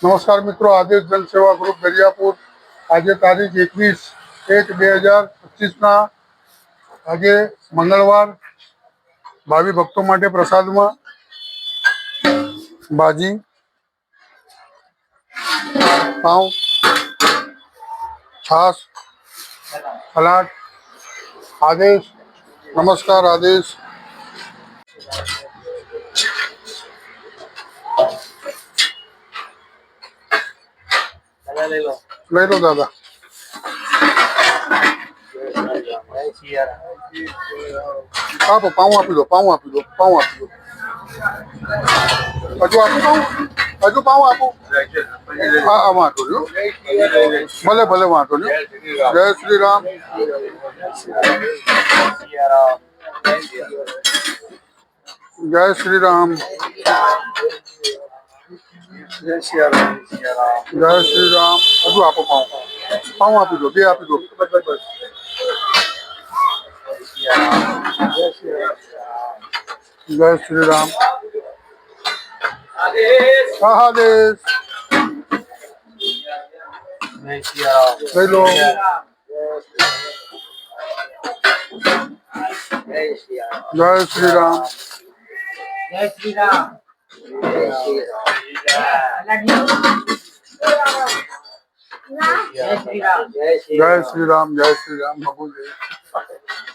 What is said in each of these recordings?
નમસ્કાર મિત્રો, આદેશ જનસેવા ગ્રુપ દરિયાપુર. આજે તારીખ 21/1/2025 આજે મંગળવાર. ભાવિ ભક્તો માટે પ્રસાદમાં ભાજી, પાઉં, છાસ, સલાડ. આદેશ. નમસ્કાર આદેશ. લઈ લો દાદા. આપો, પાઉં આપી દો, પાઉં આપી દો, પાઉં આપી દો. હજુ આપું પાઉં? હજુ પાઉં આપું? હા, વાંધો નહીં. ભલે ભલે, વાંધો નહીં. જય શ્રી રામ. જય શ્રી રામ. જય શ્રી રામ. જય શ્રી રામ. હજુ આપો પાઉં. પાઉં આપી દો, બે આપી દો. જય શ્રી રામ. આદેશ. લઈ લો. જય શ્રી રામ. જય શ્રી રામ. જય શ્રી રામ. જય શ્રી રામ.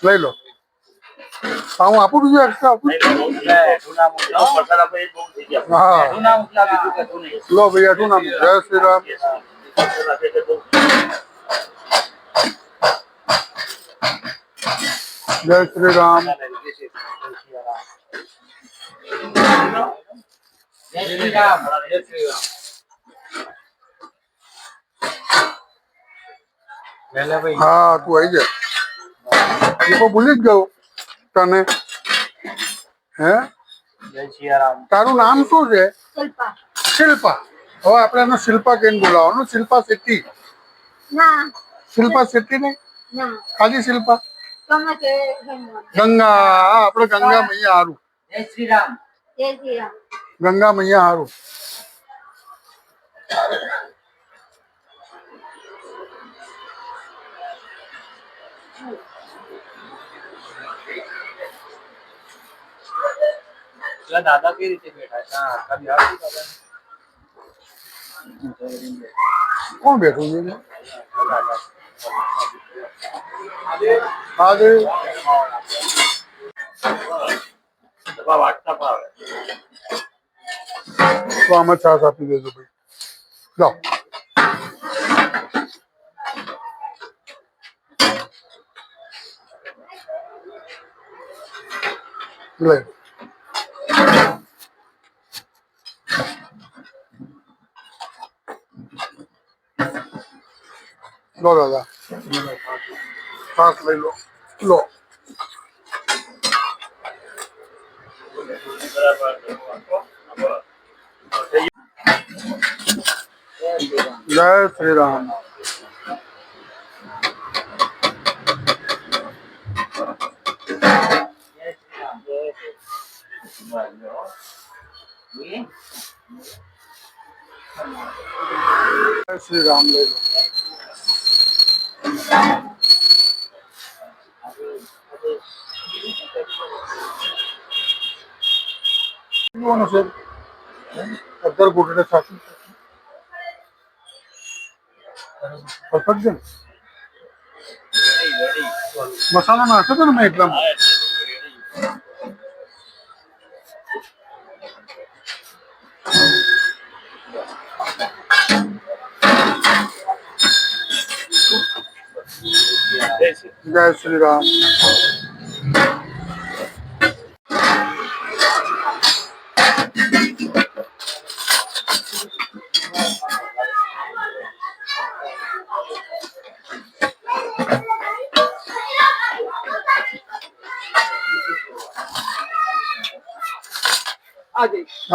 લઈ લો. પાઉં આપું, બીજું એક્સ્ટ્રા આપું? હા, લો ભાઈ, અઠું નામ. જય શ્રી રામ. જય શ્રી રામ. જય શ્રી રામ. હા, તું આવી જા. એ તો ભૂલી જ ગયો તને. હે, તારું નામ શું છે? શિલ્પા. હવે આપણે એને શિલ્પા કહીને બોલાવવાનું. શિલ્પા શેટ્ટી. શિલ્પા શેટ્ટી નહીં, ખાલી શિલ્પા. ગંગા. આપણે ગંગા મૈયા હારું. જય શ્રી રામ. ગંગા મૈયા હારું. દાદા કઈ રીતે બેઠા? કોણ બેઠું છે? આજે તો આમાં છાસ આપી દેજો ભાઈ. જાઓ. લઈ લો દાદા. છાસ લઈ લો. લો. જય શ્રી રામ. જય શ્રી રામ. લઈ લો. છે 18 ગોટડે સાચું પરફેક્ટ છે. મસાલો નાખ્યો હતો ને મેં એટલામાં. જય શ્રી રામ.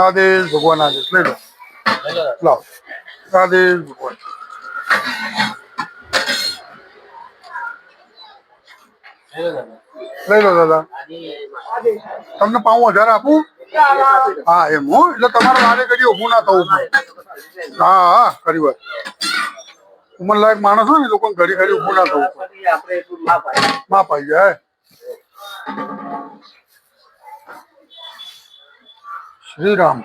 આદેશ ભગવાન. આદેશ લઈ લો. લાવ. આદેશ ભગવાન. લઈ લો દાદા. તમને પાઉં 1000 આપું? હા એમ હો એટલે તમારે વારે ઘડી ઊભું ના થવું પડે હા હા ખરી વાત ઉંમરલાયક માણસ હોય ને એ લોકોને ઘડી ઘડી ઊભું ના થવું પડે આપણે એટલું ના પાડે માં પાઈ જાય શ્રીરામ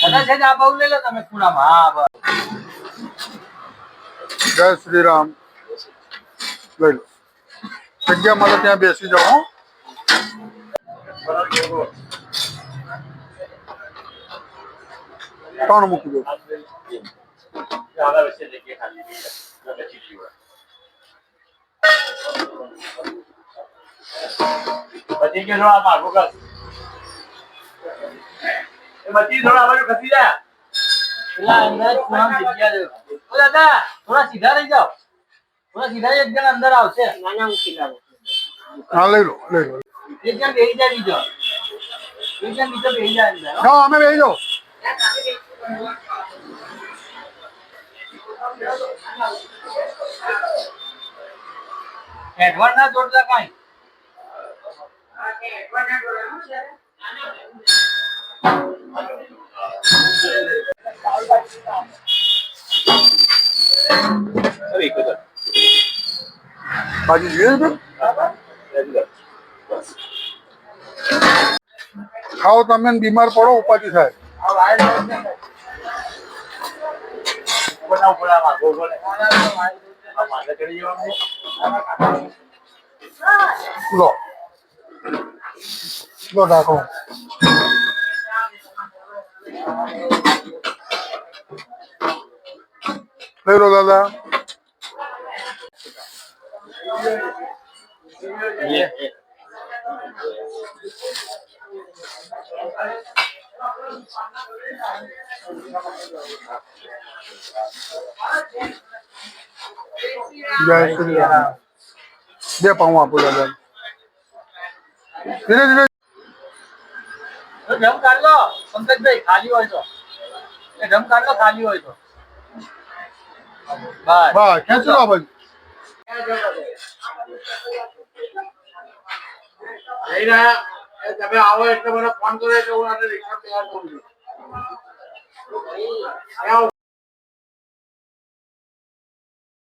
દાદા છે આ બહુ લઈ લો તમે ખૂણામાં હા બસ જય શ્રીરામ લઈ લો જગ્યા મળે ત્યાં બેસી જાઓ હો. ત્રણ મૂકી દો પછી કે થોડા માગો કર એ પછી થોડા બાજુ ખસી જા પેલા અંદર ખૂણામાં જગ્યા દે ઓ દાદા થોડા સીધા રહી જાઓ થોડા સીધા એક જણ અંદર આવશે નાના મૂકી લાવો હા લઈ લો એક જણ બેસી જાય બીજો એક જણ બીજો બેસી જાય અંદર જાઓ અમે બેસી જાઓ એડવાન્સ ના જોડતા કાંઈ બાજી જોઈએ છે ખાઓ તમે ને બીમાર પડો ઉપાધિ થાય લો લો રાખો લઈ લો દાદા જય શ્રી રામ બે પાઉં આપો દાદા ધીરે ધીરે જમ કાઢ લો પંકજભાઈ ખાલી હોય તો એ જમ કાઢ લો ખાલી હોય તો બસ બસ ખેંચી લો ભાઈ તમે આવો એટલે મને ફોન કરો એટલે હું રિક્ષા તૈયાર કરું છું